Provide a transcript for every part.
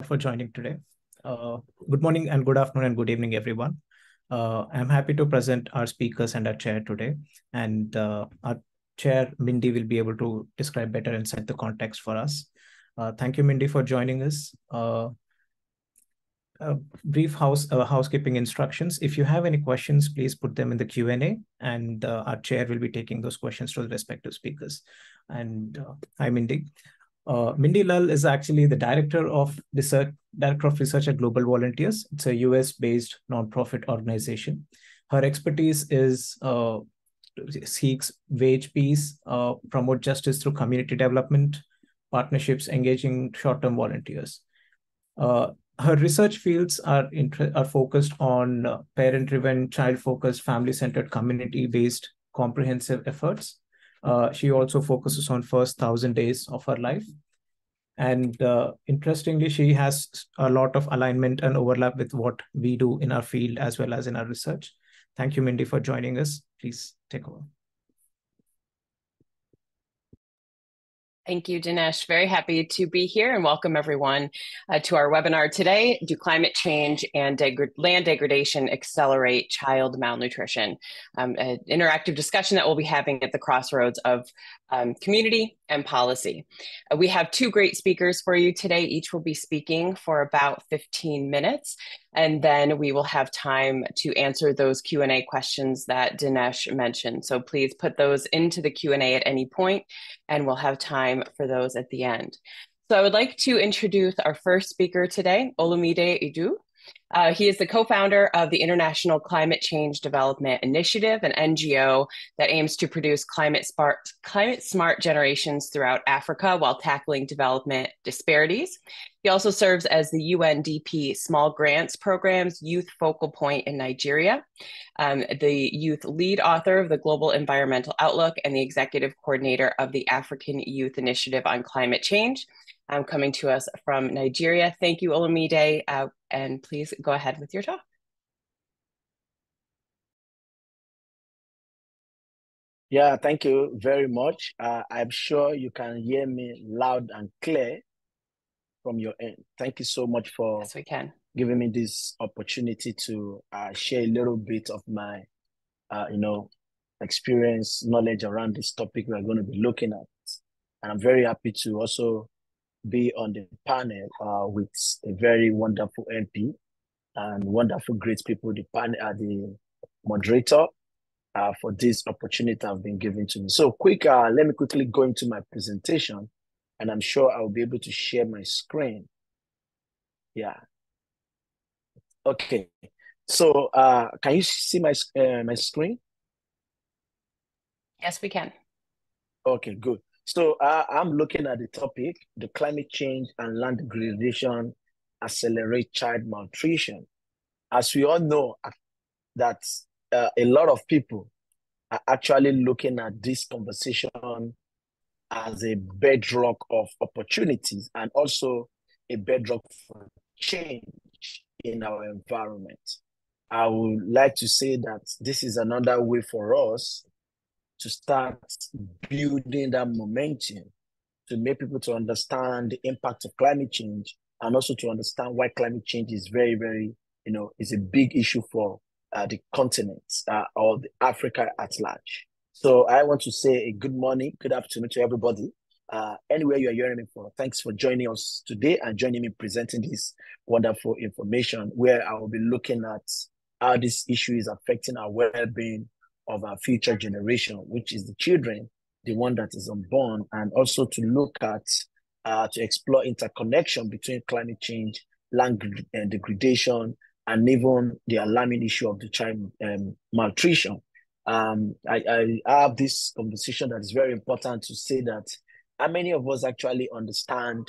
for joining today. Good morning and good afternoon and good evening, everyone. I'm happy to present our speakers and our chair today. And our chair, Mindy, will be able to describe better and set the context for us. Thank you, Mindy, for joining us. Brief housekeeping instructions. If you have any questions, please put them in the Q&A, and our chair will be taking those questions to the respective speakers. And hi, Mindy. Mindy Lull is actually the Director of Research at Global Volunteers. It's a US-based nonprofit organization. Her expertise is seeks wage peace, promote justice through community development, partnerships, engaging short-term volunteers. Her research fields are focused on parent-driven, child-focused, family-centered, community-based comprehensive efforts. She also focuses on first 1,000 days of her life. And interestingly, she has a lot of alignment and overlap with what we do in our field as well as in our research. Thank you, Mindy, for joining us. Please take over. Thank you, Dinesh. Very happy to be here and welcome everyone to our webinar today. Do climate change and land degradation accelerate child malnutrition? An interactive discussion that we'll be having at the crossroads of community and policy. We have two great speakers for you today. Each will be speaking for about 15 minutes, and then we will have time to answer those Q&A questions that Dinesh mentioned. So please put those into the Q&A at any point, and we'll have time for those at the end. So I would like to introduce our first speaker today, Olumide Edu. He is the co-founder of the International Climate Change Development Initiative, an NGO that aims to produce climate-smart generations throughout Africa while tackling development disparities. He also serves as the UNDP Small Grants Program's youth focal point in Nigeria, the youth lead author of the Global Environmental Outlook, and the executive coordinator of the African Youth Initiative on Climate Change. Coming to us from Nigeria. Thank you, Olumide, and please go ahead with your talk. Yeah, thank you very much. I'm sure you can hear me loud and clear from your end. Thank you so much for yes, we can. Giving me this opportunity to share a little bit of my, experience, knowledge around this topic we're going to be looking at. And I'm very happy to also be on the panel with a very wonderful MP and wonderful great people, the moderator for this opportunity I've been given to me. So let me quickly go into my presentation, and I'm sure I'll be able to share my screen. Yeah. Okay. So can you see my screen? Yes, we can. Okay, good. So I'm looking at the topic, the climate change and land degradation accelerate child malnutrition. As we all know, that a lot of people are actually looking at this conversation as a bedrock of opportunities and also a bedrock for change in our environment. I would like to say that this is another way for us to start building that momentum to make people to understand the impact of climate change and also to understand why climate change is very, very, is a big issue for the continent or the Africa at large. So I want to say a good morning, good afternoon to everybody. Anywhere you are hearing me from, thanks for joining us today and joining me presenting this wonderful information where I will be looking at how this issue is affecting our well-being of our future generation, which is the children, the one that is unborn, and also to look at, to explore interconnection between climate change, land degradation, and even the alarming issue of the child malnutrition. I have this conversation that is very important to say that how many of us actually understand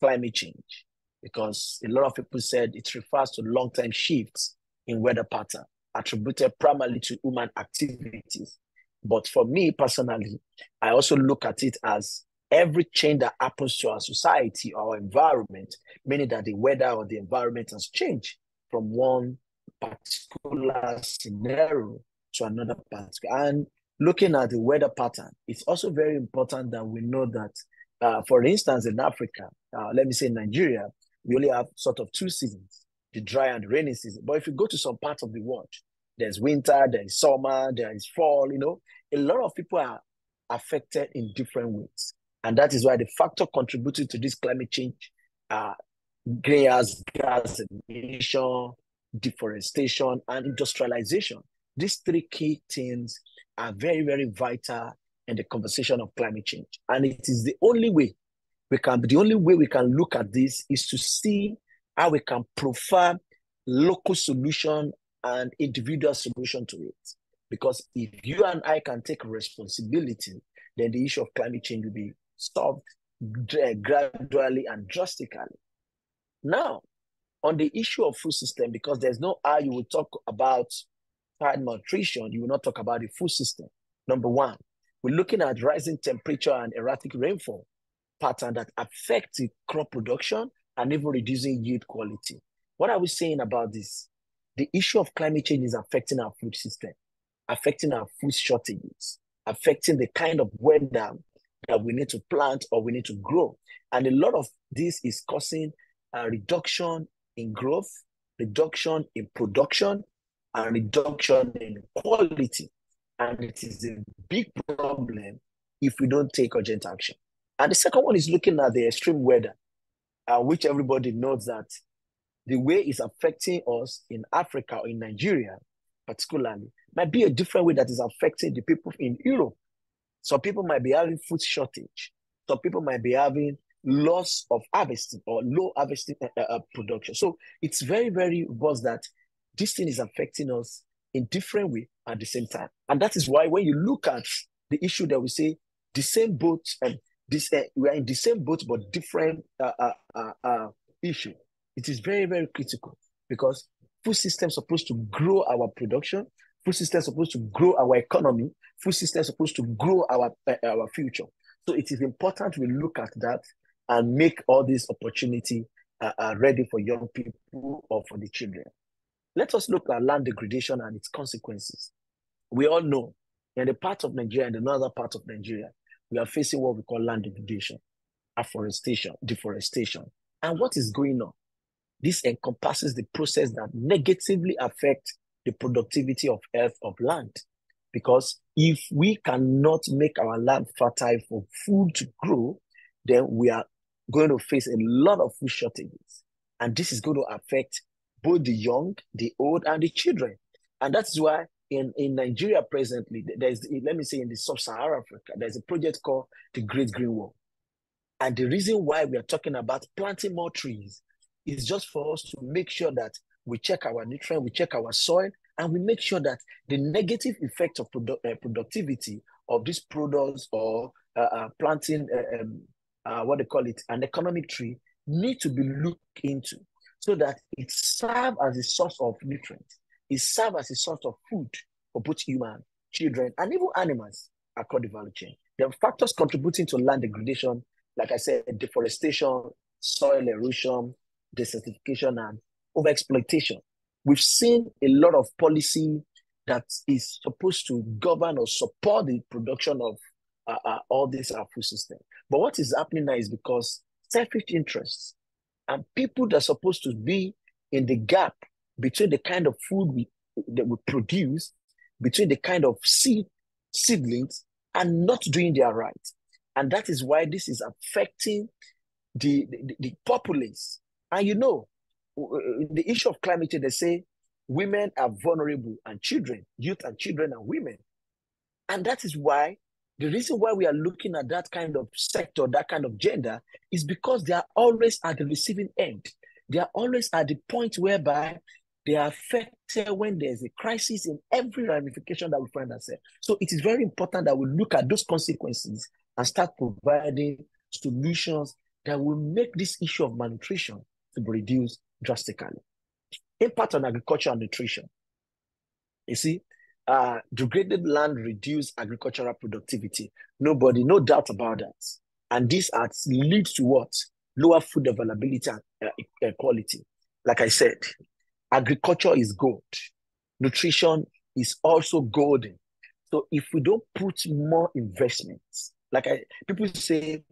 climate change? Because a lot of people said it refers to long-term shifts in weather pattern, attributed primarily to human activities. But for me personally, I also look at it as every change that happens to our society, our environment, meaning that the weather or the environment has changed from one particular scenario to another particular. And looking at the weather pattern, it's also very important that we know that, for instance, in Africa, let me say Nigeria, we only have sort of 2 seasons, the dry and the rainy season. But if you go to some parts of the world, there's winter, there is summer, there is fall, a lot of people are affected in different ways. And that is why the factor contributing to this climate change are greenhouse gas emission, deforestation, and industrialization. These 3 key things are very, very vital in the conversation of climate change. And it is the only way we can look at this is to see how we can profile local solution and individual solution to it. Because if you and I can take responsibility, then the issue of climate change will be solved gradually and drastically. Now, on the issue of food system, because there's no how you will talk about child malnutrition, you will not talk about the food system. Number one, we're looking at rising temperature and erratic rainfall pattern that affect the crop production and even reducing yield quality. What are we saying about this? The issue of climate change is affecting our food system, affecting our food shortages, affecting the kind of weather that we need to plant or we need to grow. And a lot of this is causing a reduction in growth, reduction in production, and reduction in quality. And it is a big problem if we don't take urgent action. And the second one is looking at the extreme weather, which everybody knows that the way it's affecting us in Africa or in Nigeria, particularly, might be a different way that is affecting the people in Europe. Some people might be having food shortage. Some people might be having loss of harvesting or low harvesting production. So it's very, very was that this thing is affecting us in different way at the same time. And that is why when you look at the issue that we say the same boat and this we are in the same boat but different issue, it is very, very critical because food system is supposed to grow our production, food system is supposed to grow our economy, food system is supposed to grow our future. So it is important we look at that and make all this opportunity ready for young people or for the children. Let us look at land degradation and its consequences. We all know in the part of Nigeria and another part of Nigeria, we are facing what we call land degradation, afforestation, deforestation. And what is going on? This encompasses the process that negatively affects the productivity of earth of land. Because if we cannot make our land fertile for food to grow, then we are going to face a lot of food shortages. And this is going to affect both the young, the old, and the children. And that's why in Nigeria presently, there's, let me say in the sub-Saharan Africa, there's a project called the Great Green Wall. And the reason why we are talking about planting more trees is just for us to make sure that we check our nutrient, we check our soil, and we make sure that the negative effect of productivity of these products or planting, what they call it, an economic tree, need to be looked into so that it serves as a source of nutrients. It serves as a source of food for both human, children, and even animals across the value chain. There are factors contributing to land degradation, like I said, deforestation, soil erosion, desertification, and overexploitation. We've seen a lot of policy that is supposed to govern or support the production of all this food system. But what is happening now is because selfish interests and people that are supposed to be in the gap between the kind of food that we produce, between the kind of seedlings, and not doing their right. And that is why this is affecting the populace. And in the issue of climate change, they say women are vulnerable and children, youth and children and women. And that is why the reason why we are looking at that kind of sector, that kind of gender, is because they are always at the receiving end. They are always at the point whereby they are affected when there's a crisis in every ramification that we find ourselves. So it is very important that we look at those consequences and start providing solutions that will make this issue of malnutrition to be reduced drastically. Impact on agriculture and nutrition. You see, degraded land reduce agricultural productivity. No doubt about that. And this leads to what? Lower food availability and quality. Like I said, agriculture is gold. Nutrition is also golden. So if we don't put more investments, people say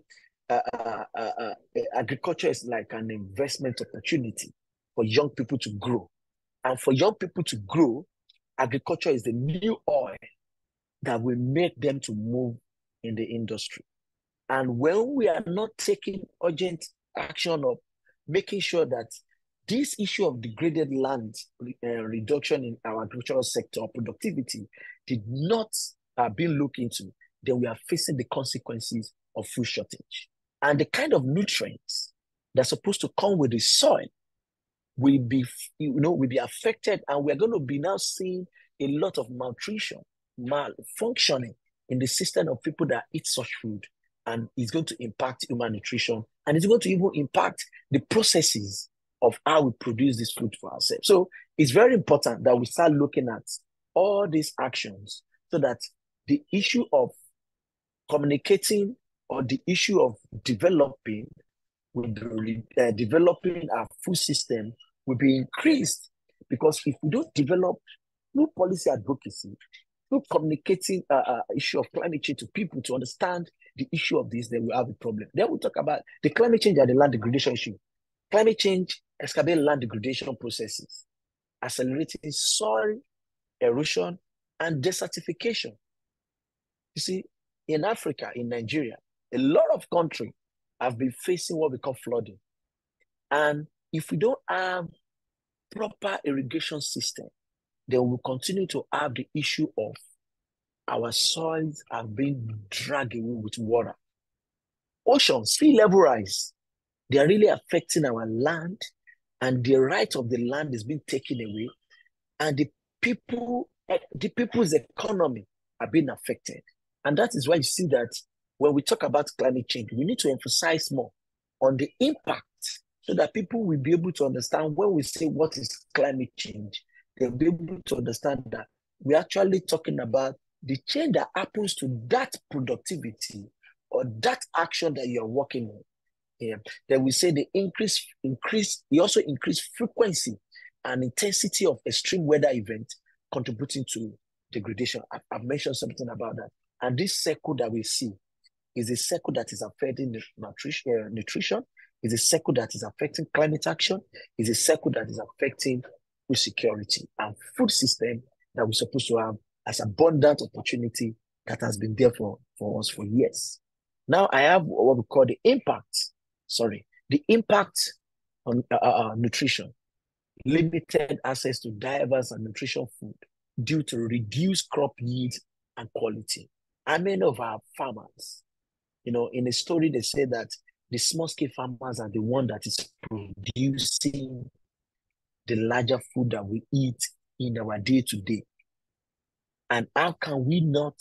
agriculture is like an investment opportunity for young people to grow. And for young people to grow, agriculture is the new oil that will make them to move in the industry. And when we are not taking urgent action of making sure that this issue of degraded land reduction in our agricultural sector productivity did not be looked into, then we are facing the consequences of food shortage. And the kind of nutrients that's supposed to come with the soil will be, will be affected, and we're going to be now seeing a lot of malnutrition, malfunctioning in the system of people that eat such food, and it's going to impact human nutrition, and it's going to even impact the processes of how we produce this food for ourselves. So it's very important that we start looking at all these actions so that the issue of communicating or the issue of developing developing our food system will be increased, because if we don't develop through policy advocacy, through communicating issue of climate change to people to understand the issue of this, then we have a problem. Then we talk about the climate change and the land degradation issue. Climate change exacerbates land degradation processes, accelerating soil erosion and desertification. You see, in Africa, in Nigeria, a lot of countries have been facing what we call flooding. And if we don't have proper irrigation system, then we'll continue to have the issue of our soils have been dragged away with water. Ocean, sea level rise, they are really affecting our land, and the right of the land is being taken away, and the people's economy are being affected. And that is why you see that when we talk about climate change, we need to emphasize more on the impact so that people will be able to understand when we say what is climate change, they'll be able to understand that we're actually talking about the change that happens to that productivity or that action that you're working on. Yeah. Then we say the we also increase frequency and intensity of extreme weather events contributing to degradation. I've mentioned something about that. And this cycle that we see is a cycle that is affecting nutrition, is a cycle that is affecting climate action, is a cycle that is affecting food security and food system that we're supposed to have as abundant opportunity that has been there for us for years. Now I have what we call the impact on nutrition, limited access to diverse and nutritious food due to reduced crop yield and quality. And many of our farmers, in a story, they say that the small-scale farmers are the one that is producing the larger food that we eat in our day-to-day. And how can we not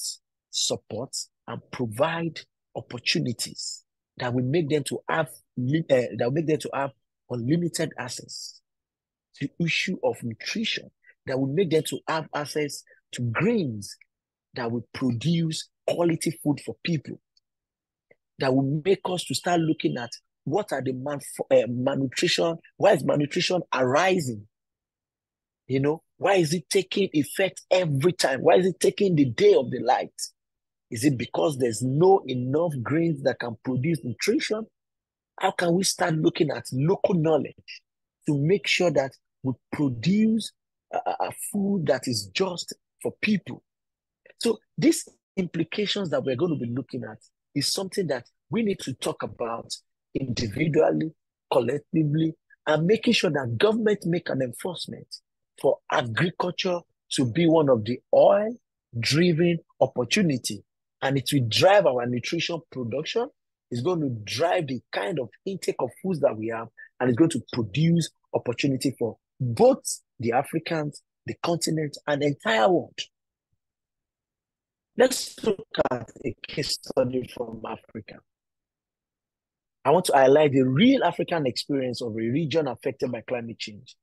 support and provide opportunities that will make them to have unlimited access to issue of nutrition, that will make them to have access to grains that will produce quality food for people, that will make us to start looking at what are the malnutrition, why is malnutrition arising? Why is it taking effect every time? Why is it taking the day of the light? Is it because there's no enough grains that can produce nutrition? How can we start looking at local knowledge to make sure that we produce a food that is just for people? So these implications that we're going to be looking at is something that we need to talk about individually, collectively, and making sure that government make an enforcement for agriculture to be one of the oil-driven opportunity. And it will drive our nutrition production. It's going to drive the kind of intake of foods that we have, and it's going to produce opportunity for both the Africans, the continent, and the entire world. Let's look at a case study from Africa. I want to highlight the real African experience of a region affected by climate change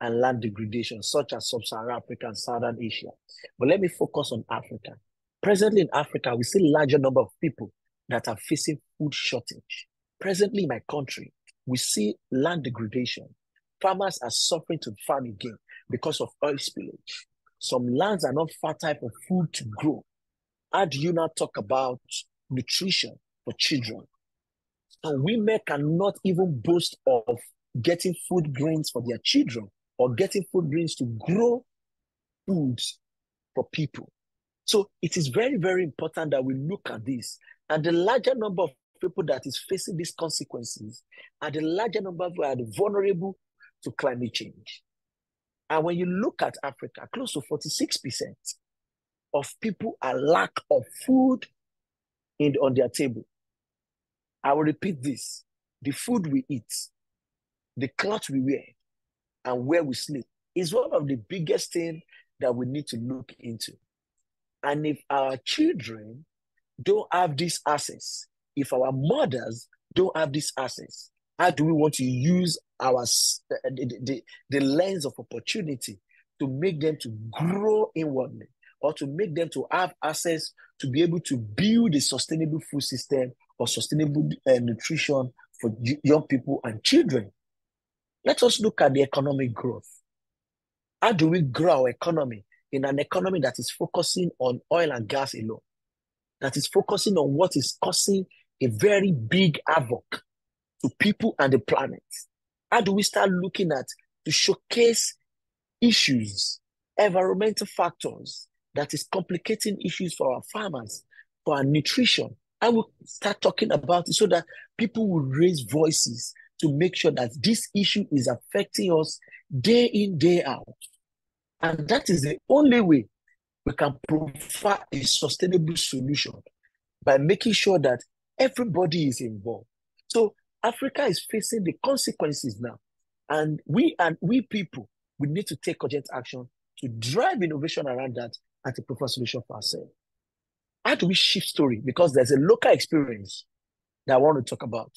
and land degradation, such as Sub-Saharan Africa and Southern Asia. But let me focus on Africa. Presently in Africa, we see a larger number of people that are facing food shortage. Presently in my country, we see land degradation. Farmers are suffering to farm again because of oil spillage. Some lands are not fertile for food to grow. How do you now talk about nutrition for children? And women cannot even boast of getting food grains for their children or getting food grains to grow foods for people. So it is very, very important that we look at this. And the larger number of people that is facing these consequences are the larger number who are vulnerable to climate change. And when you look at Africa, close to 46% of people are lack of food on their table. I will repeat this. The food we eat, the clothes we wear, and where we sleep is one of the biggest things that we need to look into. And if our children don't have this access, if our mothers don't have this access, how do we want to use the lens of opportunity to make them to grow inwardly, or to make them to have access to be able to build a sustainable food system or sustainable nutrition for young people and children? Let us look at the economic growth. How do we grow our economy in an economy that is focusing on oil and gas alone, that is focusing on what is causing a very big havoc to people and the planet? How do we start looking at to showcase issues, environmental factors that is complicating issues for our farmers, for our nutrition? I will start talking about it so that people will raise voices to make sure that this issue is affecting us day in, day out. And that is the only way we can provide a sustainable solution, by making sure that everybody is involved. So Africa is facing the consequences now. And we people, we need to take urgent action to drive innovation around that and to provide solution for ourselves. How do we shift story? Because there's a local experience that I want to talk about.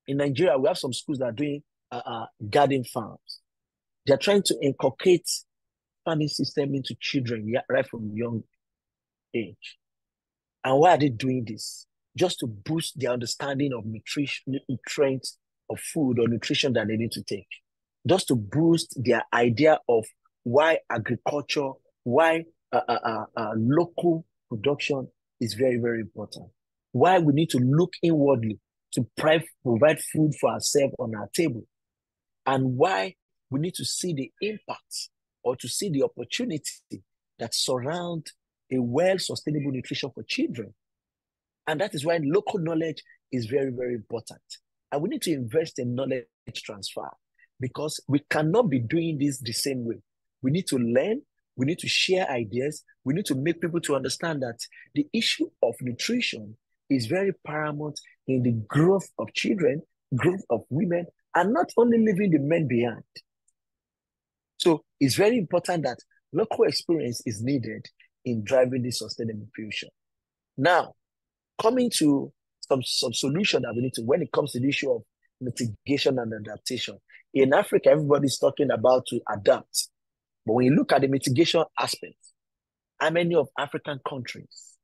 In Nigeria, we have some schools that are doing garden farms. They're trying to inculcate farming system into children right from young age. And why are they doing this? Just to boost their understanding of nutrients of food or nutrition that they need to take. Just to boost their idea of why agriculture, why local production is very, very important. Why we need to look inwardly to provide food for ourselves on our table. And why we need to see the impact or to see the opportunity that surround a well-sustainable nutrition for children. And that is why local knowledge is very, very important. And we need to invest in knowledge transfer, because we cannot be doing this the same way. We need to learn, we need to share ideas, we need to make people to understand that the issue of nutrition is very paramount in the growth of children, growth of women, and not only leaving the men behind. So it's very important that local experience is needed in driving this sustainable future. Now, coming to some solution that we need to, when it comes to the issue of mitigation and adaptation. In Africa, everybody's talking about to adapt. But when you look at the mitigation aspect, how many of African countries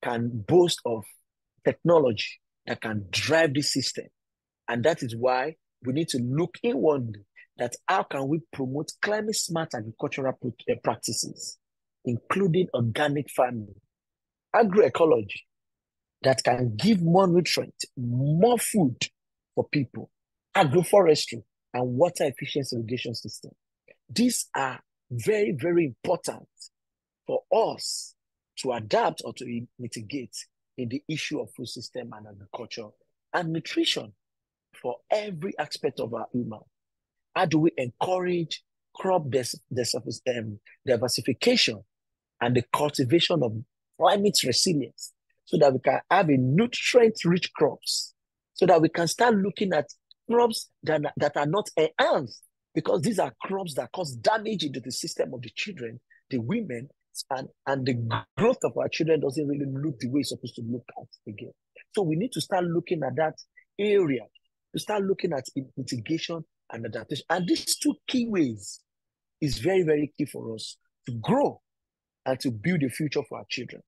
can boast of technology that can drive this system? And that is why we need to look inwardly that how can we promote climate smart agricultural practices, including organic farming, agroecology, that can give more nutrients, more food for people, agroforestry, and water efficiency irrigation system. These are very, very important for us to adapt or to mitigate in the issue of food system and agriculture and nutrition for every aspect of our human. How do we encourage crop diversification and the cultivation of climate resilience so that we can have a nutrient-rich crops, so that we can start looking at crops that are not enhanced, because these are crops that cause damage into the system of the children, the women, and the growth of our children doesn't really look the way it's supposed to look at again. So we need to start looking at that area, to start looking at mitigation and adaptation. And these two key ways is very, very key for us to grow and to build a future for our children.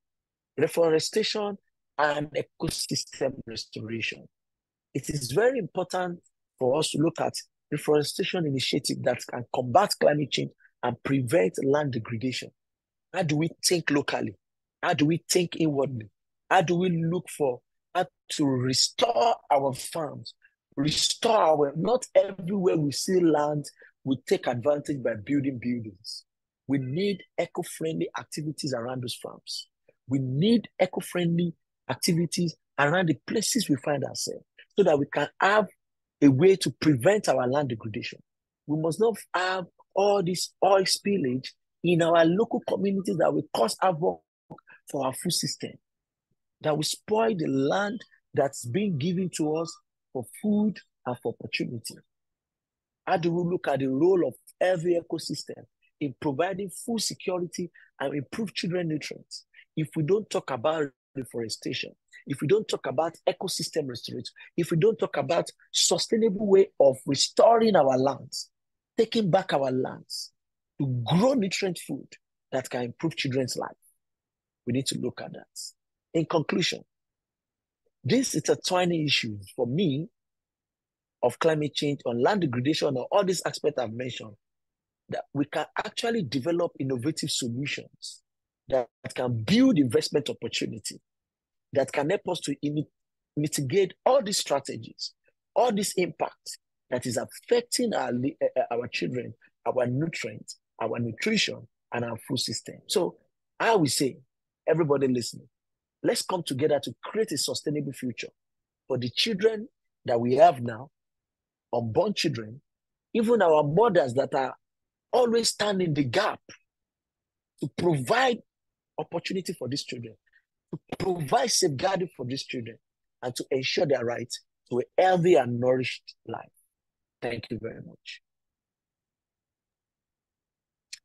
Reforestation and ecosystem restoration. It is very important for us to look at reforestation initiatives that can combat climate change and prevent land degradation. How do we think locally? How do we think inwardly? How do we look for are to restore our farms, restore our, not everywhere we see land, we take advantage by building buildings. We need eco-friendly activities around those farms. We need eco-friendly activities around the places we find ourselves so that we can have a way to prevent our land degradation. We must not have all this oil spillage in our local communities that will cause havoc for our food system, that will spoil the land that's being given to us for food and for opportunity. How do we look at the role of every ecosystem in providing food security and improve children nutrients? If we don't talk about reforestation, if we don't talk about ecosystem restoration, if we don't talk about sustainable way of restoring our lands, taking back our lands to grow nutrient food that can improve children's life, we need to look at that. In conclusion, this is a tiny issue for me of climate change, on land degradation, or all these aspects I've mentioned, that we can actually develop innovative solutions that can build investment opportunity, that can help us to mitigate all these strategies, all this impact that is affecting our children, our nutrients, our nutrition, and our food system. So I will say, everybody listening, let's come together to create a sustainable future for the children that we have now, unborn children, even our mothers that are always standing the gap to provide opportunity for these children, to provide safeguarding for these children, and to ensure their right to a healthy and nourished life. Thank you very much.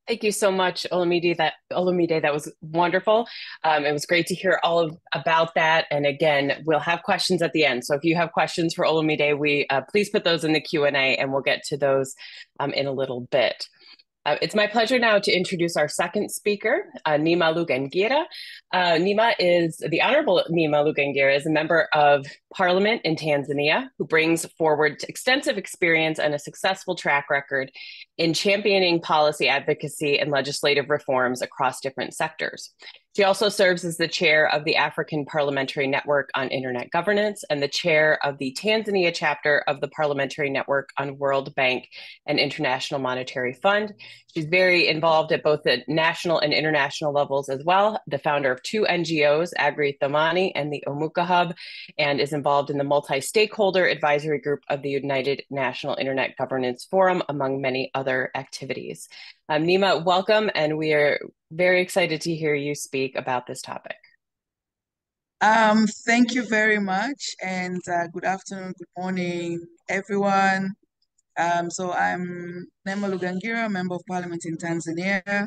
Thank you so much, Olumide. That was wonderful. It was great to hear about that. And again, we'll have questions at the end. So if you have questions for Olumide, please put those in the Q&A and we'll get to those in a little bit. It's my pleasure now to introduce our second speaker, Neema Lugangira. The Honorable Neema Lugangira is a member of Parliament in Tanzania who brings forward extensive experience and a successful track record in championing policy advocacy and legislative reforms across different sectors. She also serves as the chair of the African Parliamentary Network on Internet Governance and the chair of the Tanzania chapter of the Parliamentary Network on World Bank and International Monetary Fund. She's very involved at both the national and international levels as well, the founder of two NGOs, Agri Thamani and the Omuka Hub, and is involved in the multi-stakeholder advisory group of the United National Internet Governance Forum, among many other activities. Neema, welcome, and we are very excited to hear you speak about this topic. Thank you very much, and good afternoon, good morning, everyone. So I'm Neema Lugangira, Member of Parliament in Tanzania,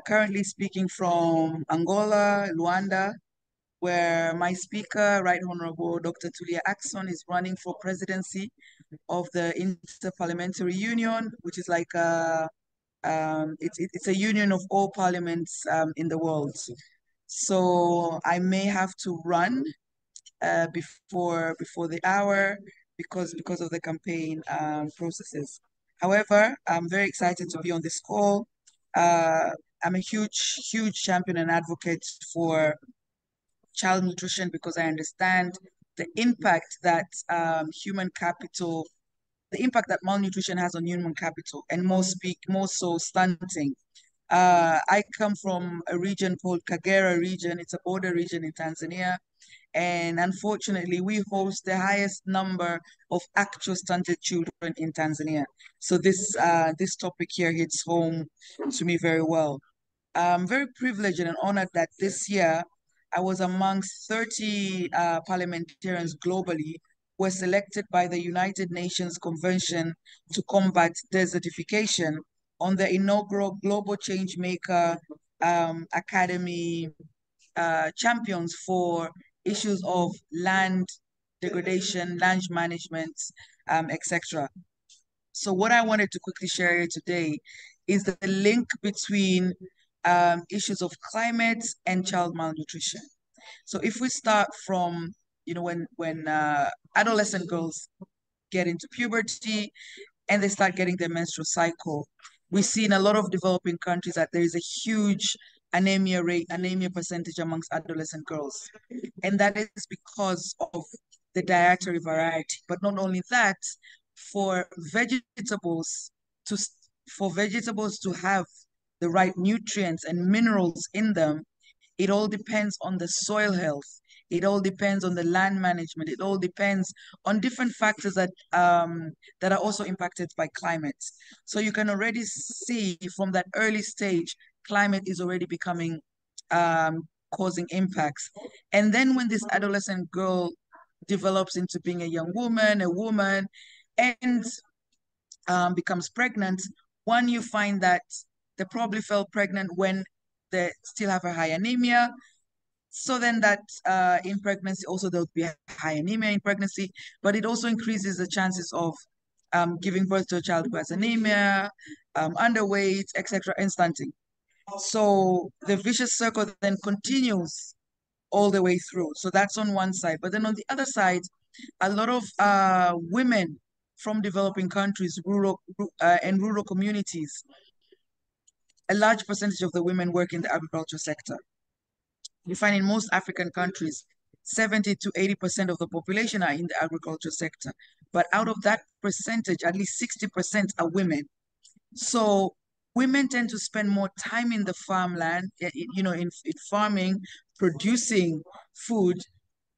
currently speaking from Angola, Luanda, where my speaker, Right Honorable Dr. Tulia Ackson, is running for presidency of the Interparliamentary Union, which is like it's a union of all parliaments in the world. So I may have to run before the hour because of the campaign processes. However, I'm very excited to be on this call. I'm a huge champion and advocate for child nutrition because I understand the impact that the impact that malnutrition has on human capital, and more so stunting. I come from a region called Kagera region. It's a border region in Tanzania. And unfortunately, we host the highest number of actual stunted children in Tanzania. So this topic here hits home to me very well. I'm very privileged and honored that this year I was amongst 30 parliamentarians globally who were selected by the United Nations Convention to Combat Desertification on the inaugural Global Changemaker Academy champions for issues of land degradation, land management, etc. So what I wanted to quickly share here today is the link between issues of climate and child malnutrition. So if we start from, when adolescent girls get into puberty and they start getting their menstrual cycle, we see in a lot of developing countries that there is a huge anemia rate, anemia percentage amongst adolescent girls. And that is because of the dietary variety. But not only that, for vegetables to have the right nutrients and minerals in them, it all depends on the soil health. It all depends on the land management. It all depends on different factors that are also impacted by climate. So you can already see from that early stage, climate is already becoming causing impacts. And then when this adolescent girl develops into being a young woman, and becomes pregnant, one, you find that they probably fell pregnant when they still have a high anemia. So then that in pregnancy, also there'll be a high anemia in pregnancy, but it also increases the chances of giving birth to a child who has anemia, underweight, etc., and stunting. So the vicious circle then continues all the way through. So that's on one side. But then on the other side, a lot of women from developing countries, and rural communities, a large percentage of the women work in the agriculture sector. You find in most African countries, 70 to 80% of the population are in the agriculture sector. But out of that percentage, at least 60% are women. So women tend to spend more time in the farmland, in farming, producing food,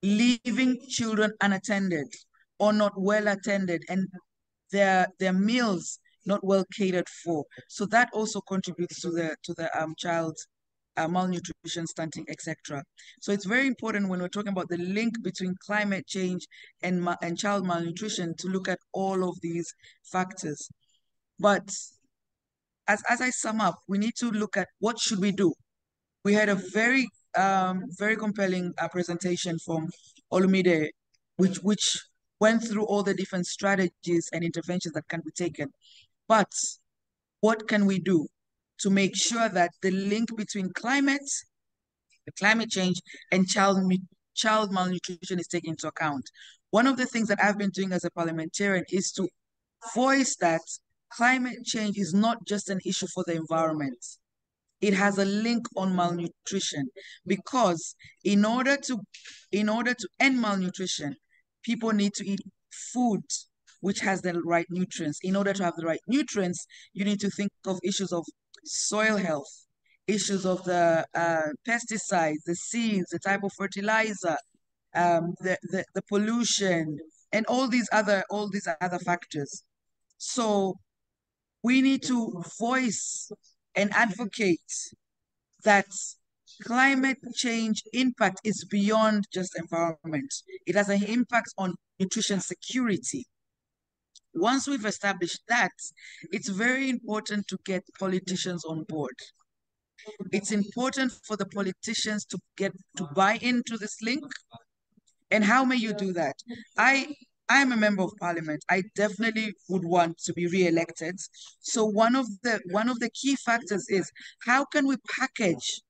leaving children unattended or not well attended, and their meals not well catered for. So that also contributes to the child malnutrition, stunting, etc. So it's very important when we're talking about the link between climate change and child malnutrition to look at all of these factors. But as I sum up, we need to look at what should we do. We had a very compelling presentation from Olumide, which went through all the different strategies and interventions that can be taken. But what can we do to make sure that the link between climate change and child malnutrition is taken into account? One of the things that I've been doing as a parliamentarian is to voice that climate change is not just an issue for the environment. It has a link on malnutrition, because in order to end malnutrition, people need to eat food which has the right nutrients. In order to have the right nutrients, you need to think of issues of soil health, issues of the pesticides, the seeds, the type of fertilizer, the pollution, and all these other factors. So we need to voice and advocate that climate change impact is beyond just environment. It has an impact on nutrition security. Once we've established that, it's very important to get politicians on board. It's important for the politicians to buy into this link. And how may you do that? I'm a member of parliament. I definitely would want to be re-elected. So one of the key factors is, how can we package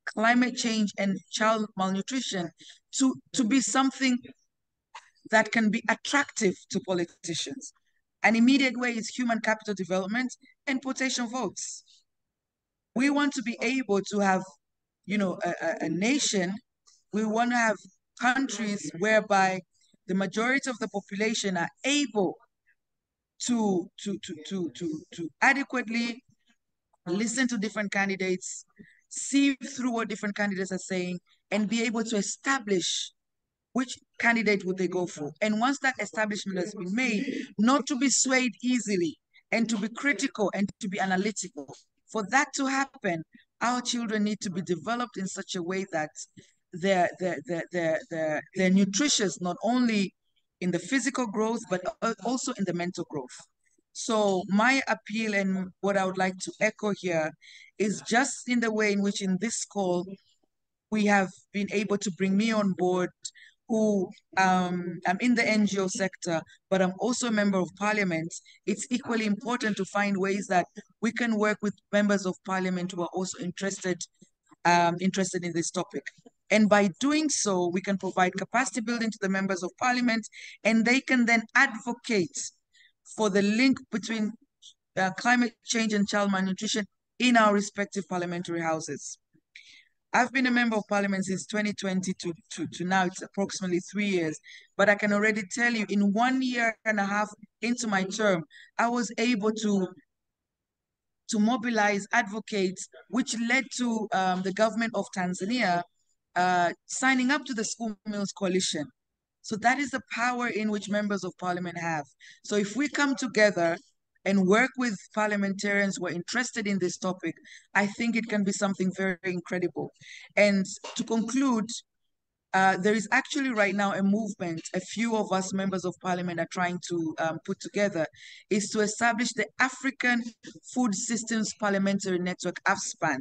climate change and child malnutrition to be something that can be attractive to politicians? An immediate way is human capital development and potential votes. We want to be able to have, a nation. We want to have countries whereby the majority of the population are able to adequately listen to different candidates, see through what different candidates are saying, and be able to establish which candidate would they go for. And once that establishment has been made, not to be swayed easily, and to be critical and to be analytical. For that to happen, our children need to be developed in such a way that they're nutritious, not only in the physical growth, but also in the mental growth. So my appeal, and what I would like to echo here, is just in the way in which in this call, we have been able to bring me on board, who I'm in the NGO sector, but I'm also a member of parliament. It's equally important to find ways that we can work with members of parliament who are also interested in this topic. And by doing so, we can provide capacity building to the members of parliament, and they can then advocate for the link between climate change and child malnutrition in our respective parliamentary houses. I've been a member of parliament since 2020 to now. It's approximately 3 years. But I can already tell you, in 1 year and a half into my term, I was able to mobilize advocates, which led to the government of Tanzania signing up to the School Meals Coalition. So that is the power in which members of parliament have. So if we come together and work with parliamentarians who are interested in this topic, I think it can be something very incredible. And to conclude, there is actually right now a movement, a few of us members of parliament are trying to put together, is to establish the African Food Systems Parliamentary Network, AFSPAN.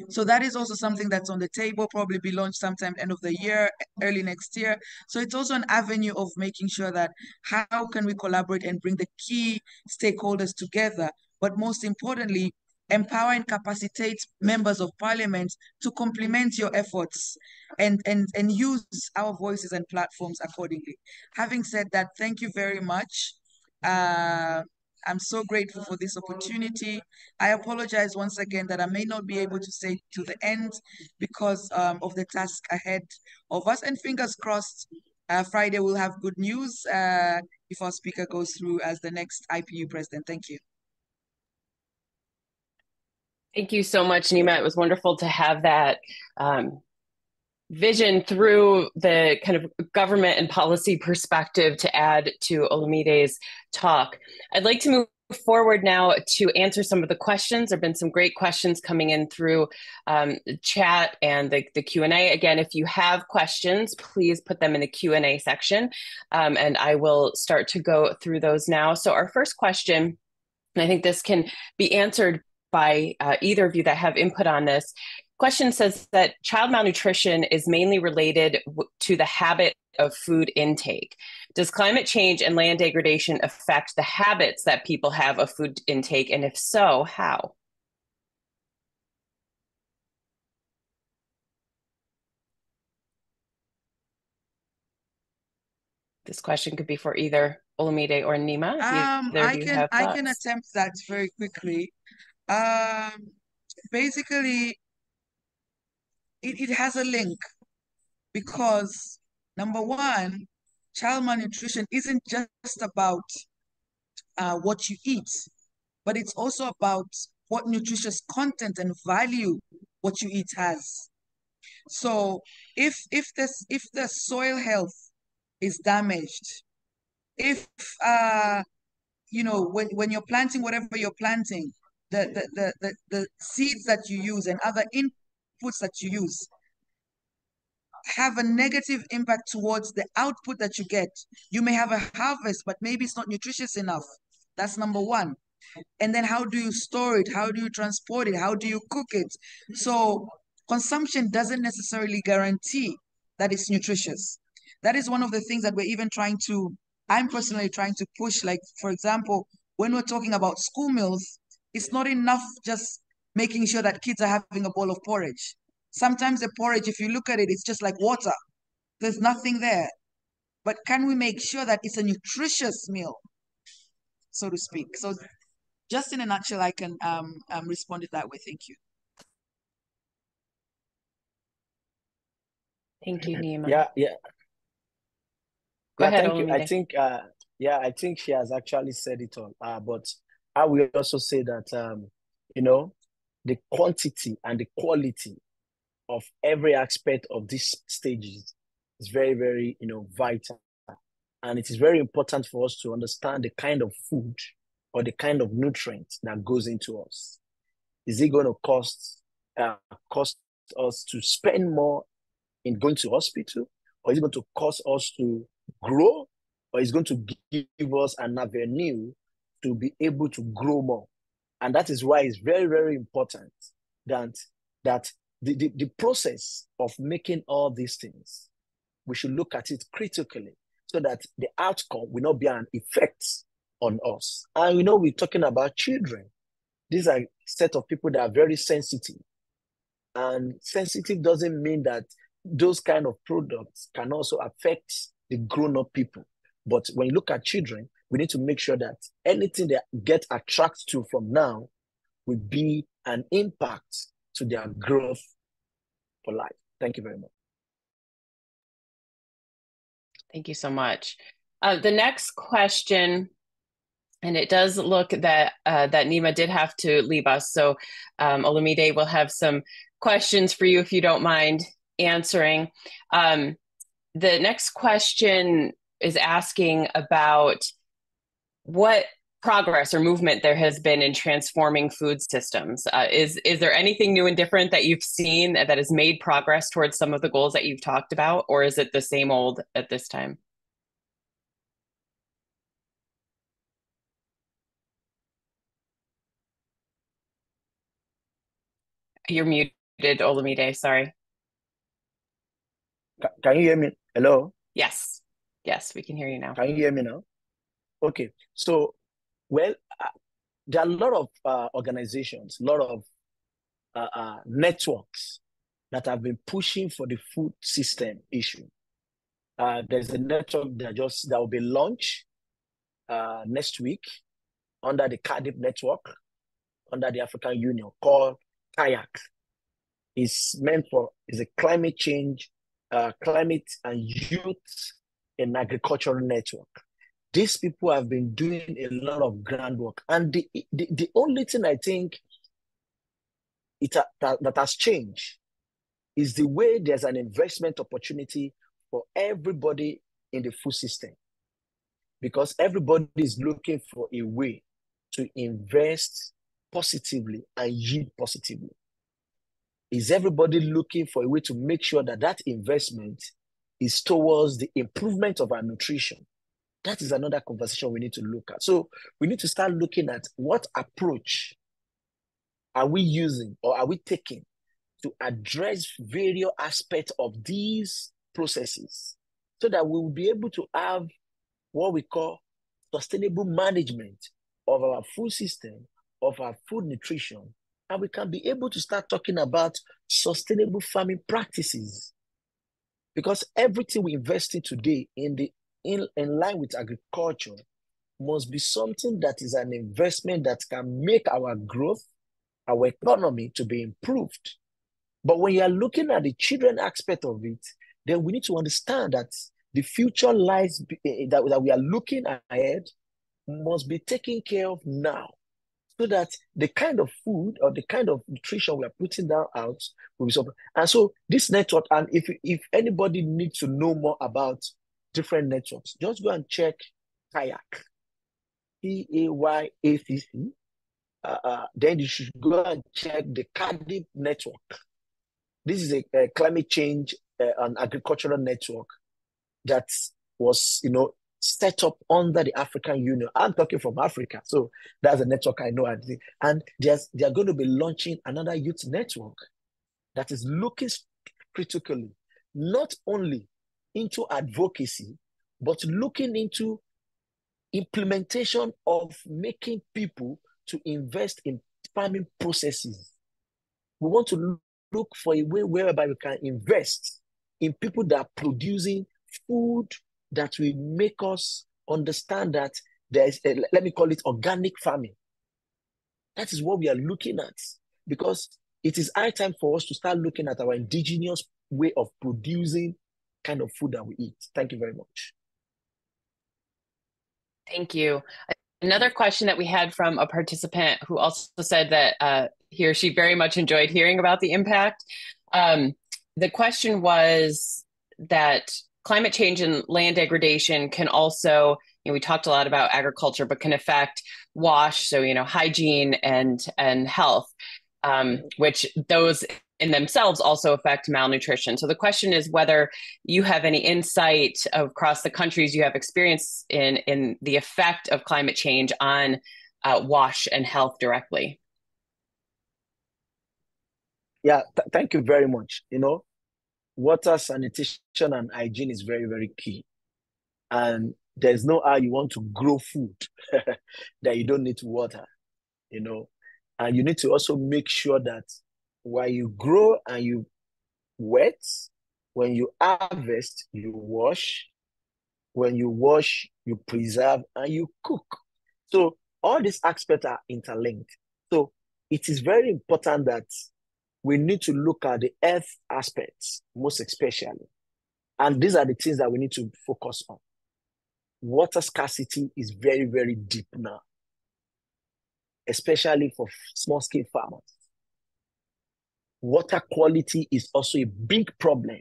So that is also something that's on the table, probably be launched sometime end of the year, early next year. So it's also an avenue of making sure that how can we collaborate and bring the key stakeholders together, but most importantly, empower and capacitate members of parliament to complement your efforts and use our voices and platforms accordingly. Having said that, thank you very much. I'm so grateful for this opportunity. I apologize once again that I may not be able to stay to the end because of the task ahead of us. And fingers crossed, Friday we'll have good news if our speaker goes through as the next IPU president. Thank you. Thank you so much, Nima. It was wonderful to have that vision through the kind of government and policy perspective to add to Olumide's talk. I'd like to move forward now to answer some of the questions. There have been some great questions coming in through the chat and the Q&A. Again, if you have questions, please put them in the Q&A section, and I will start to go through those now. So our first question, and I think this can be answered by either of you that have input on this. Question says that child malnutrition is mainly related to the habit of food intake. Does climate change and land degradation affect the habits that people have of food intake? And if so, how? This question could be for either Olumide or Nima. I can attempt that very quickly. Basically, it has a link because, number one, child malnutrition isn't just about what you eat, but it's also about what nutritious content and value what you eat has. So if the soil health is damaged, if when you're planting whatever you're planting, the seeds that you use and other inputs that you use have a negative impact towards the output that you get. You may have a harvest, but maybe it's not nutritious enough. That's number one. And then how do you store it? How do you transport it? How do you cook it? So consumption doesn't necessarily guarantee that it's nutritious. That is one of the things that I'm personally trying to push. Like, for example, when we're talking about school meals, it's not enough just making sure that kids are having a bowl of porridge. Sometimes the porridge, if you look at it, it's just like water. There's nothing there. But can we make sure that it's a nutritious meal, so to speak? So just in a nutshell, I can respond it that way. Thank you. Thank you, Nima. Yeah. Go ahead, thank you. Olumide. I think she has actually said it all. But I will also say that the quantity and the quality of every aspect of these stages is very, very, vital. And it is very important for us to understand the kind of food or the kind of nutrients that goes into us. Is it going to cost us to spend more in going to hospital? Or is it going to cost us to grow? Or is it going to give us an avenue to be able to grow more? And that is why it's very, very important that the process of making all these things, we should look at it critically so that the outcome will not be an effect on us. And we're talking about children. These are a set of people that are very sensitive. And sensitive doesn't mean that those kind of products can also affect the grown-up people. But when you look at children, we need to make sure that anything they get attracted to from now will be an impact to their growth for life. Thank you very much. Thank you so much. The next question, and it does look that that Nima did have to leave us. So Olumide will have some questions for you if you don't mind answering. The next question is asking about what progress or movement there has been in transforming food systems. Is there anything new and different that you've seen that has made progress towards some of the goals that you've talked about, or is it the same old at this time? You're muted, Olumide, sorry. Can you hear me? Hello? Yes. Yes, we can hear you now. Can you hear me now? Okay. So, well, there are a lot of organizations, a lot of networks that have been pushing for the food system issue. There's a network that will be launched next week under the Cardiff network, under the African Union, called Kayak. It's a climate change, climate and youth in agricultural network. These people have been doing a lot of groundwork. And the only thing I think that has changed is the way there's an investment opportunity for everybody in the food system. Because everybody is looking for a way to invest positively and yield positively. Is everybody looking for a way to make sure that that investment is towards the improvement of our nutrition? That is another conversation we need to look at. So we need to start looking at what approach are we using or are we taking to address various aspects of these processes so that we will be able to have what we call sustainable management of our food system, of our food nutrition, and we can be able to start talking about sustainable farming practices. Because everything we invest in today in line with agriculture must be something that is an investment that can make our growth, our economy to be improved. But when you are looking at the children aspect of it, then we need to understand that the future lies that we are looking ahead must be taken care of now, so that the kind of food or the kind of nutrition we are putting down out will be something. And so this network, and if anybody needs to know more about different networks, just go and check Kayak, Kayacc. Then you should go and check the Cardiff network. This is a climate change and agricultural network that was, set up under the African Union. I'm talking from Africa, so that's a network I know. And they are going to be launching another youth network that is looking critically, not only into advocacy, but looking into implementation of making people to invest in farming processes. We want to look for a way whereby we can invest in people that are producing food that will make us understand that there's let me call it organic farming. That is what we are looking at, because it is high time for us to start looking at our indigenous way of producing kind of food that we eat. Thank you very much. Thank you. Another question that we had from a participant who also said that he or she very much enjoyed hearing about the impact. The question was that climate change and land degradation can also, we talked a lot about agriculture, but can affect WASH, so hygiene and health, which those in themselves also affect malnutrition. So the question is whether you have any insight across the countries you have experience in the effect of climate change on WASH and health directly. Yeah, thank you very much. Water, sanitation, and hygiene is very, very key. And there's no how you want to grow food that you don't need water, And you need to also make sure that while you grow and you wet, when you harvest, you wash. When you wash, you preserve and you cook. So all these aspects are interlinked. So it is very important that we need to look at the health aspects, most especially. And these are the things that we need to focus on. Water scarcity is very, very deep now, especially for small-scale farmers. Water quality is also a big problem,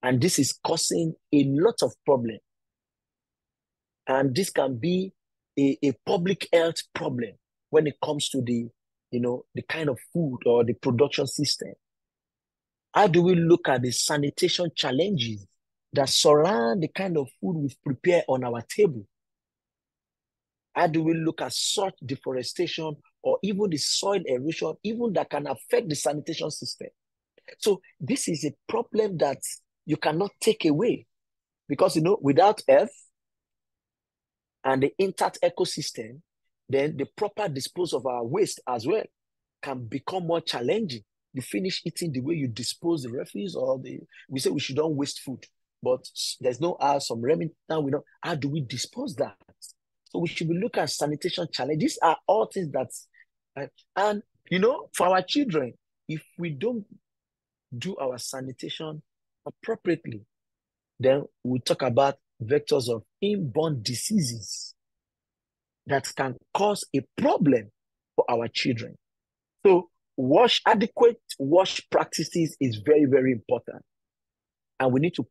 and this is causing a lot of problems. And this can be a public health problem when it comes to the kind of food or the production system. How do we look at the sanitation challenges that surround the kind of food we prepare on our table? How do we look at soil deforestation or even the soil erosion, even that can affect the sanitation system? So this is a problem that you cannot take away because, without health and the intact ecosystem, then the proper disposal of our waste as well can become more challenging. You finish eating the way you dispose the refuse, we say we shouldn't waste food, but there's some remedy. Now we know how do we dispose that. So we should be looking at sanitation challenges. These are all things and for our children, if we don't do our sanitation appropriately, then we talk about vectors of inborn diseases that can cause a problem for our children. So adequate wash practices is very, very important. And we need to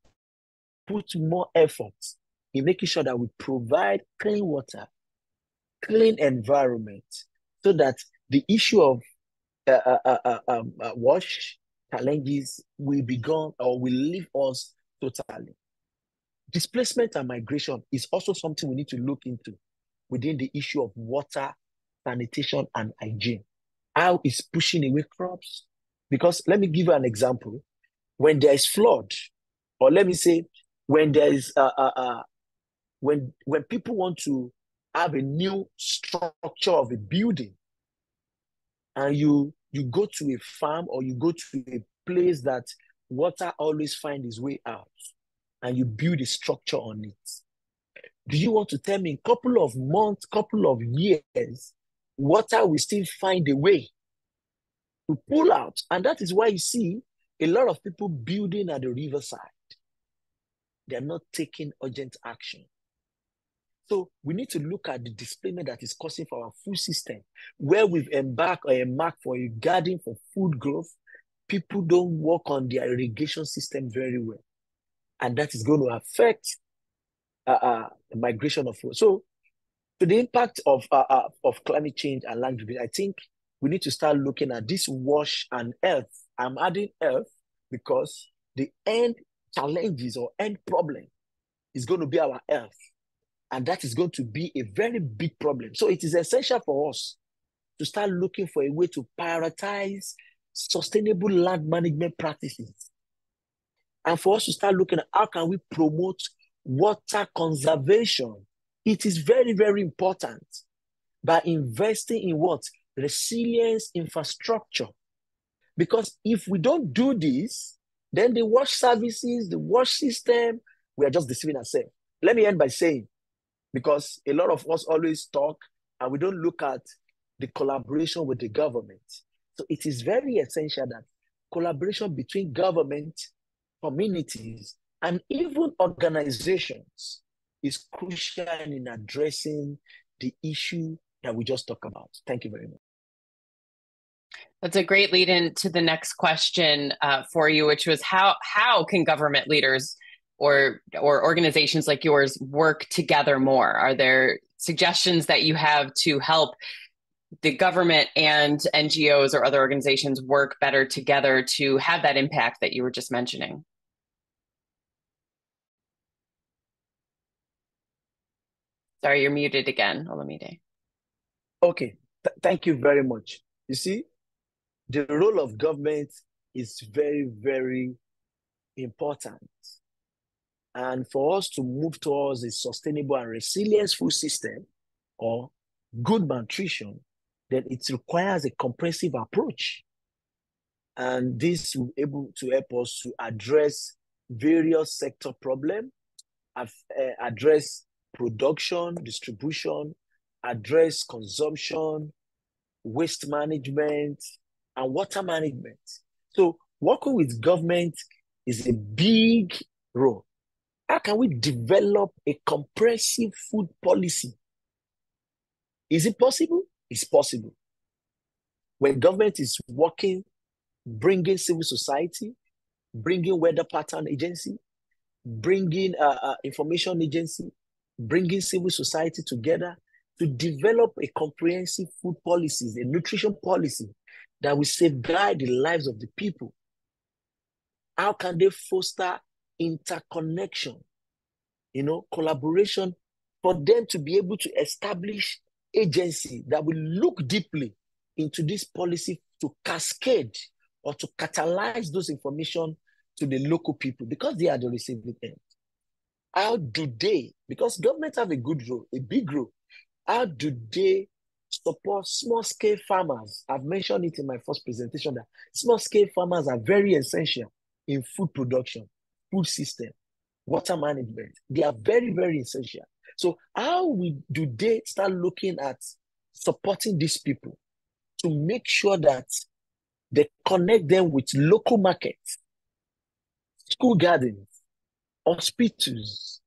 put more effort in making sure that we provide clean water, clean environment, so that the issue of wash challenges will be gone or will leave us totally. Displacement and migration is also something we need to look into within the issue of water, sanitation, and hygiene. How is pushing away crops? Because let me give you an example. When there is flood, or let me say, when there is when people want to have a new structure of a building, and you go to a farm or you go to a place that water always finds its way out, and you build a structure on it. Do you want to tell me in a couple of months, couple of years, water will still find a way to pull out? And that is why you see a lot of people building at the riverside. They're not taking urgent action. So we need to look at the displacement that is causing for our food system, where we've embarked for a garden for food growth. People don't work on their irrigation system very well. And that is going to affect the migration of food. So to the impact of climate change and land degradation, I think we need to start looking at this wash and health. I'm adding health because the end challenges or end problem is going to be our health. And that is going to be a very big problem. So it is essential for us to start looking for a way to prioritize sustainable land management practices. And for us to start looking at how can we promote water conservation. It is very, very important by investing in what? Resilience infrastructure. Because if we don't do this, then the wash services, the wash system, we are just deceiving ourselves. Let me end by saying, because a lot of us always talk and we don't look at the collaboration with the government. So it is very essential that collaboration between government, communities, and even organizations is crucial in addressing the issue that we just talked about. Thank you very much. That's a great lead in to the next question for you, which was how can government leaders or organizations like yours work together more? Are there suggestions that you have to help the government and NGOs or other organizations work better together to have that impact that you were just mentioning? Sorry, you're muted again, Olamide. Okay, thank you very much. You see, the role of government is very, very important. And for us to move towards a sustainable and resilient food system or good malnutrition, then it requires a comprehensive approach. And this will be able to help us to address various sector problems, address production, distribution, address consumption, waste management, and water management. So working with government is a big role. How can we develop a comprehensive food policy? Is it possible? It's possible. When government is working, bringing civil society, bringing weather pattern agency, bringing information agency, bringing civil society together to develop a comprehensive food policy, a nutrition policy that will safeguard the lives of the people. How can they foster interconnection, collaboration, for them to be able to establish agency that will look deeply into this policy to cascade or to catalyze those information to the local people, because they are the receiving end. How do they, because government have a good role, a big role, how do they support small-scale farmers? I've mentioned it in my first presentation that small-scale farmers are very essential in food production, food system, water management. They are very, very essential. So how do they start looking at supporting these people to make sure that they connect them with local markets, school gardens, hospitals,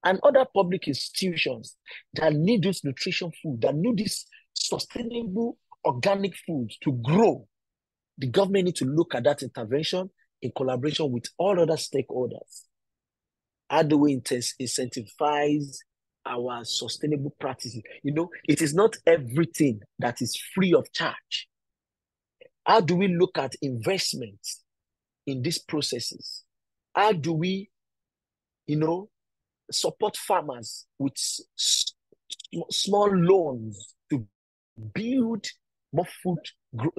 and other public institutions that need this nutrition food, that need this sustainable organic food to grow? The government need to look at that intervention in collaboration with all other stakeholders. How do we incentivize our sustainable practices? It is not everything that is free of charge. How do we look at investments in these processes? How do we, support farmers with small loans to build more food,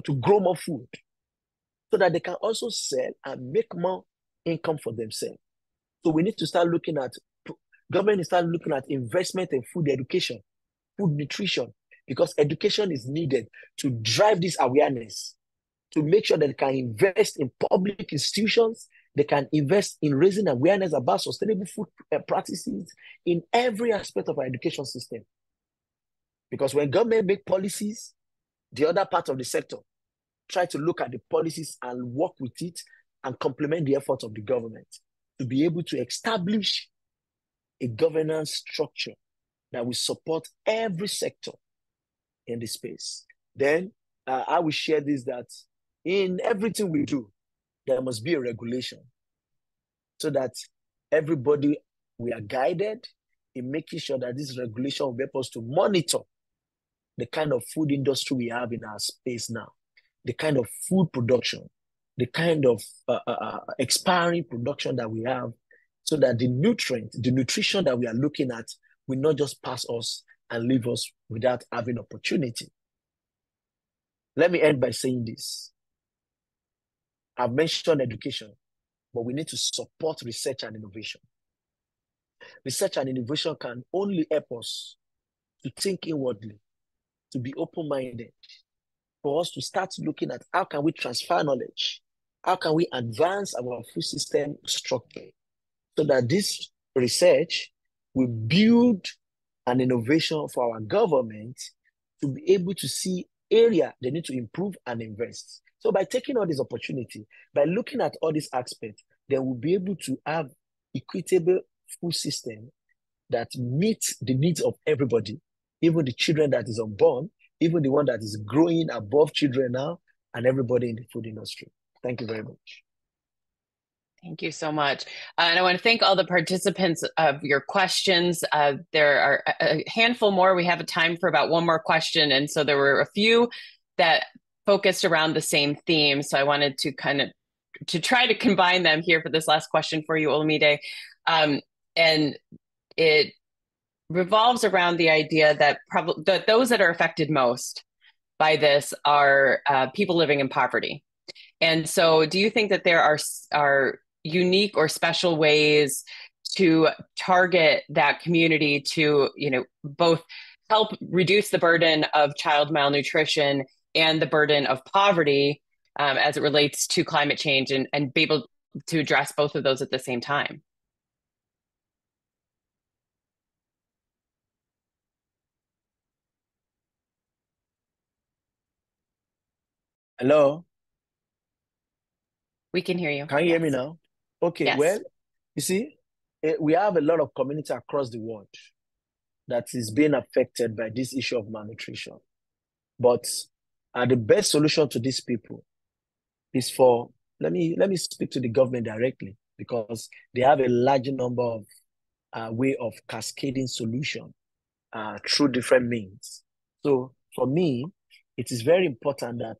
to grow more food, so that they can also sell and make more income for themselves? So we need to start looking at, government is start looking at investment in food education, food nutrition, because education is needed to drive this awareness, to make sure that they can invest in public institutions, they can invest in raising awareness about sustainable food practices in every aspect of our education system. Because when government make policies, the other part of the sector try to look at the policies and work with it and complement the efforts of the government to be able to establish a governance structure that will support every sector in the space. Then I will share this, that in everything we do, there must be a regulation so that everybody, we are guided in making sure that this regulation will help us to monitor the kind of food industry we have in our space now, the kind of food production, the kind of expiring production that we have, so that the nutrition that we are looking at will not just pass us and leave us without having opportunity. Let me end by saying this. I've mentioned education, but we need to support research and innovation. Research and innovation can only help us to think inwardly, to be open-minded, for us to start looking at how can we transfer knowledge, how can we advance our food system structure, so that this research will build an innovation for our government to be able to see area they need to improve and invest. So by taking all this opportunity, by looking at all these aspects, then we'll be able to have equitable food system that meets the needs of everybody, even the children that is unborn, even the one that is growing above children now, and everybody in the food industry. Thank you very much. Thank you so much. And I want to thank all the participants of your questions. There are a handful more. We have a time for about one more question. And so there were a few that focused around the same theme. So I wanted to try to combine them here for this last question for you, Olamide. And it revolves around the idea that those that are affected most by this are people living in poverty. And so do you think that there are unique or special ways to target that community to, both help reduce the burden of child malnutrition and the burden of poverty as it relates to climate change, and be able to address both of those at the same time? Hello? We can hear you. Can you hear me now? Okay, Yes. well, you see, we have a lot of community across the world that is being affected by this issue of malnutrition. But the best solution to these people is for, let me speak to the government directly, because they have a large number of way of cascading solution through different means. So for me, it is very important that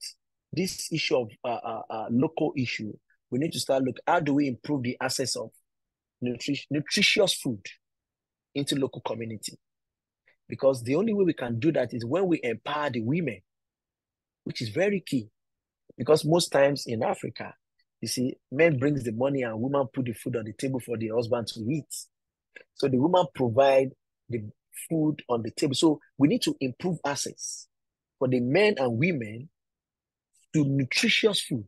this issue of local issue, we need to start looking, how do we improve the access of nutritious food into local community? Because the only way we can do that is when we empower the women, which is very key. Because most times in Africa, you see, men brings the money and women put the food on the table for the husband to eat. So the woman provide the food on the table. So we need to improve access for the men and women to nutritious food.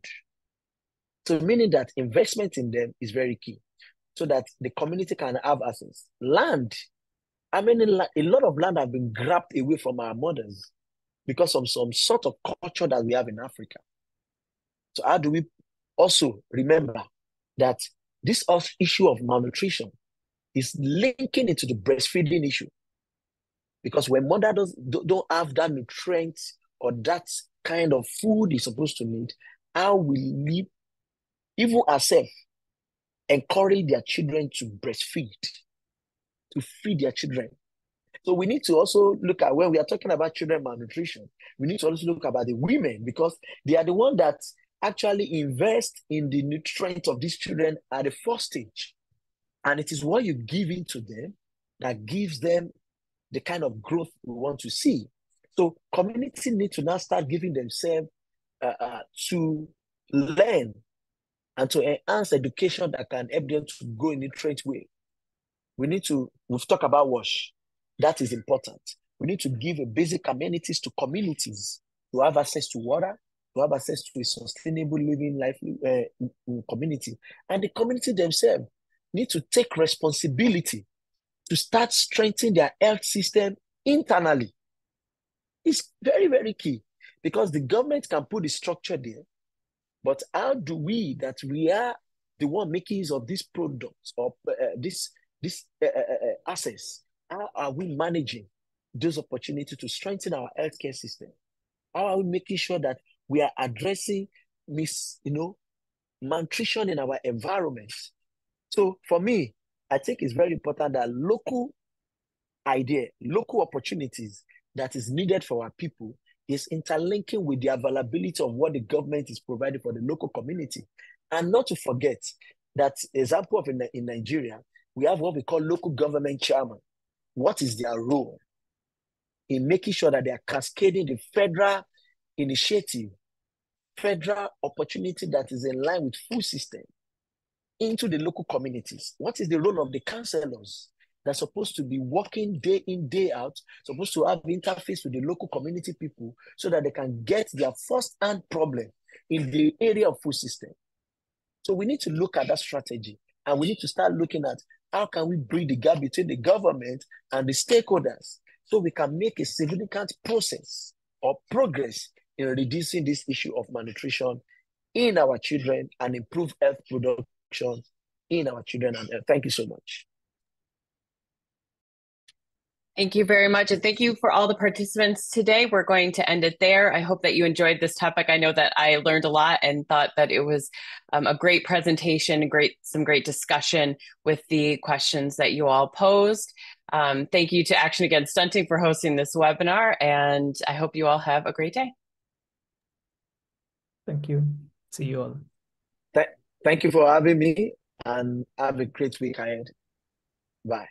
So meaning that investment in them is very key, so that the community can have access. Land, I mean, a lot of land have been grabbed away from our mothers because of some sort of culture that we have in Africa. So how do we also remember that this issue of malnutrition is linking into the breastfeeding issue? Because when mother don't have that nutrient or that kind of food is supposed to need, how will we, even ourselves, encourage their children to breastfeed, to feed their children? So we need to also look at, when we are talking about children malnutrition, we need to also look about the women, because they are the ones that actually invest in the nutrients of these children at the first stage. And it is what you give into them that gives them the kind of growth we want to see. So community need to now start giving themselves to learn and to enhance education that can help them to go in a nutrient way. We've talked about WASH. That is important. We need to give a basic amenities to communities to have access to water, to have access to a sustainable living life in community. And the community themselves need to take responsibility to start strengthening their health system internally. It's very, very key, because the government can put the structure there, but how do we, that we are the one making use of these products or this access, how are we managing those opportunities to strengthen our healthcare system? How are we making sure that we are addressing malnutrition in our environment? So for me, I think it's very important that local opportunities that is needed for our people is interlinking with the availability of what the government is providing for the local community. And not to forget that example of in Nigeria, we have what we call local government chairman. What is their role in making sure that they are cascading the federal initiative, federal opportunity that is in line with food system into the local communities? What is the role of the councillors that's supposed to be working day in, day out, supposed to have interface with the local community people so that they can get their first-hand problem in the area of food system? So we need to look at that strategy, and we need to start looking at how can we bridge the gap between the government and the stakeholders so we can make a significant process or progress in reducing this issue of malnutrition in our children and improve health production in our children. And thank you so much. Thank you very much. And thank you for all the participants today. We're going to end it there. I hope that you enjoyed this topic. I know that I learned a lot and thought that it was a great presentation, some great discussion with the questions that you all posed. Thank you to Action Against Stunting for hosting this webinar, and I hope you all have a great day. Thank you. See you all. Thank you for having me, and have a great week ahead. Bye.